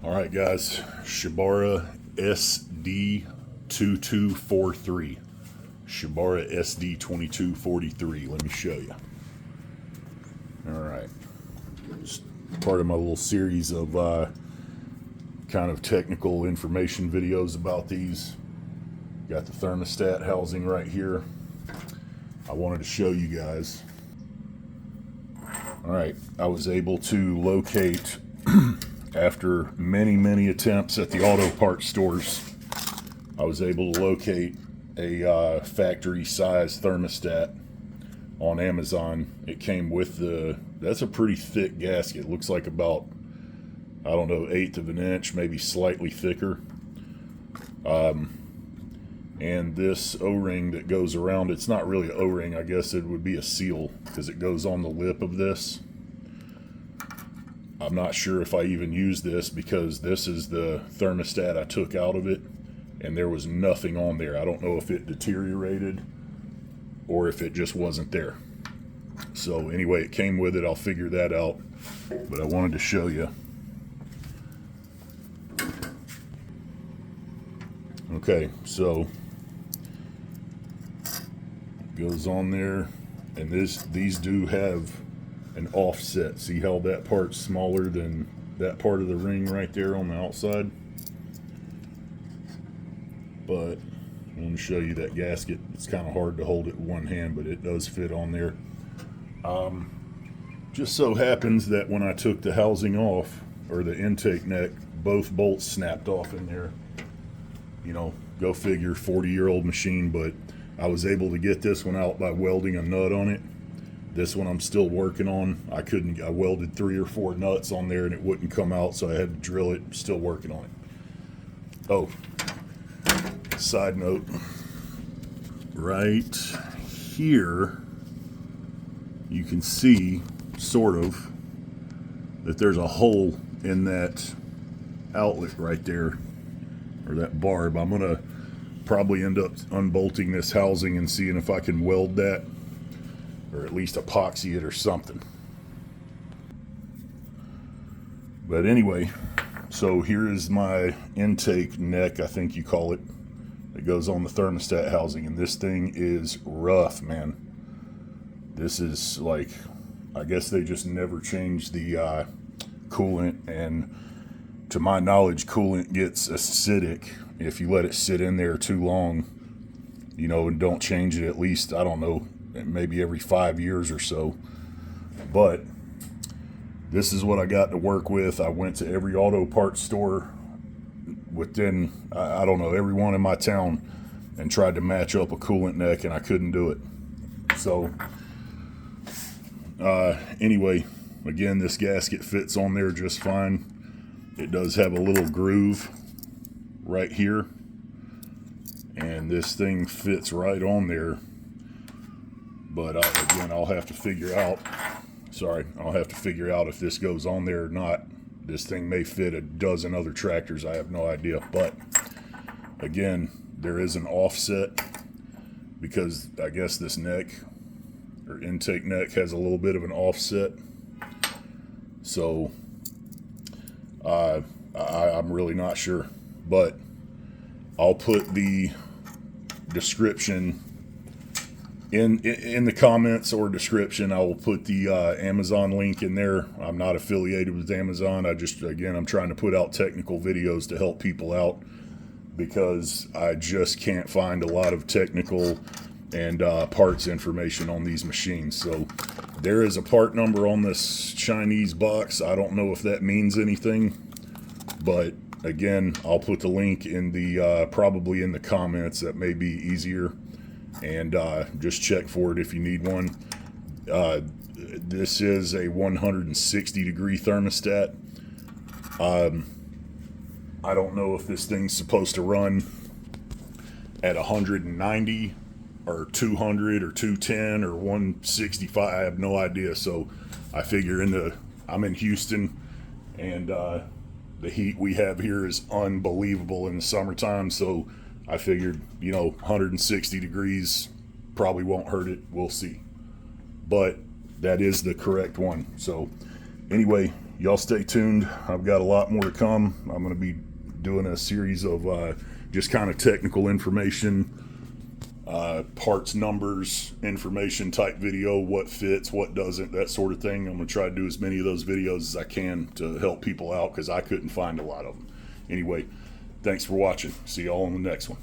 All right, guys, Shibaura SD2243. Shibaura SD2243. Let me show you. All right. It's part of my little series of kind of technical information videos about these. Got the thermostat housing right here. I wanted to show you guys. All right, I was able to locate after many attempts at the auto parts stores. I was able to locate a factory size thermostat on Amazon. It came with that's a pretty thick gasket. It looks like about, I don't know, 1/8 of an inch, maybe slightly thicker. And this O-ring that goes around, it's not really an O-ring, I guess it would be a seal because it goes on the lip of this. I'm not sure if I even used this because this is the thermostat I took out of it and there was nothing on there. I don't know if it deteriorated or if it just wasn't there. So anyway, it came with it. I'll figure that out, but I wanted to show you. Okay, so it goes on there, and these do have an offset. See how that part's smaller than that part of the ring right there on the outside? But I want to show you that gasket. It's kind of hard to hold it in one hand, but it does fit on there. Just so happens that when I took the housing off, or the intake neck, both bolts snapped off in there. You know, go figure, 40-year-old machine, but I was able to get this one out by welding a nut on it. This one I'm still working on. I welded 3 or 4 nuts on there and it wouldn't come out, so I had to drill it. Still working on it. Oh, side note, right here you can see sort of that there's a hole in that outlet right there, or that barb. I'm gonna probably end up unbolting this housing and seeing if I can weld that, or at least epoxy it or something. But anyway, so here is my intake neck, I think you call it. It goes on the thermostat housing, and this thing is rough, man. This is like, I guess they just never changed the coolant, and to my knowledge, coolant gets acidic if you let it sit in there too long, you know, and don't change it at least, I don't know, maybe every 5 years or so. But this is what I got to work with. I went to every auto parts store within, I don't know, every one in my town, and tried to match up a coolant neck, and I couldn't do it. So anyway, again, this gasket fits on there just fine. It does have a little groove right here, and this thing fits right on there. But again, I'll have to figure out, I'll have to figure out if this goes on there or not. This thing may fit a dozen other tractors, I have no idea. But again, there is an offset because I guess this neck, or intake neck, has a little bit of an offset. So I'm really not sure, but I'll put the description in the comments or description. I will put the Amazon link in there. I'm not affiliated with Amazon. I'm trying to put out technical videos to help people out because I just can't find a lot of technical and parts information on these machines. So there is a part number on this Chinese box. I don't know if that means anything, but again, I'll put the link in the probably in the comments. That may be easier, and just check for it if you need one. This is a 160-degree thermostat. I don't know if this thing's supposed to run at 190 or 200 or 210 or 165. I have no idea. So I figure I'm in Houston, and the heat we have here is unbelievable in the summertime. So I figured, 160 degrees probably won't hurt it. We'll see. But that is the correct one. So anyway, y'all stay tuned. I've got a lot more to come. I'm going to be doing a series of just kind of technical information, parts numbers, information type video, what fits, what doesn't, that sort of thing. I'm going to try to do as many of those videos as I can to help people out because I couldn't find a lot of them. Anyway, thanks for watching. See y'all on the next one.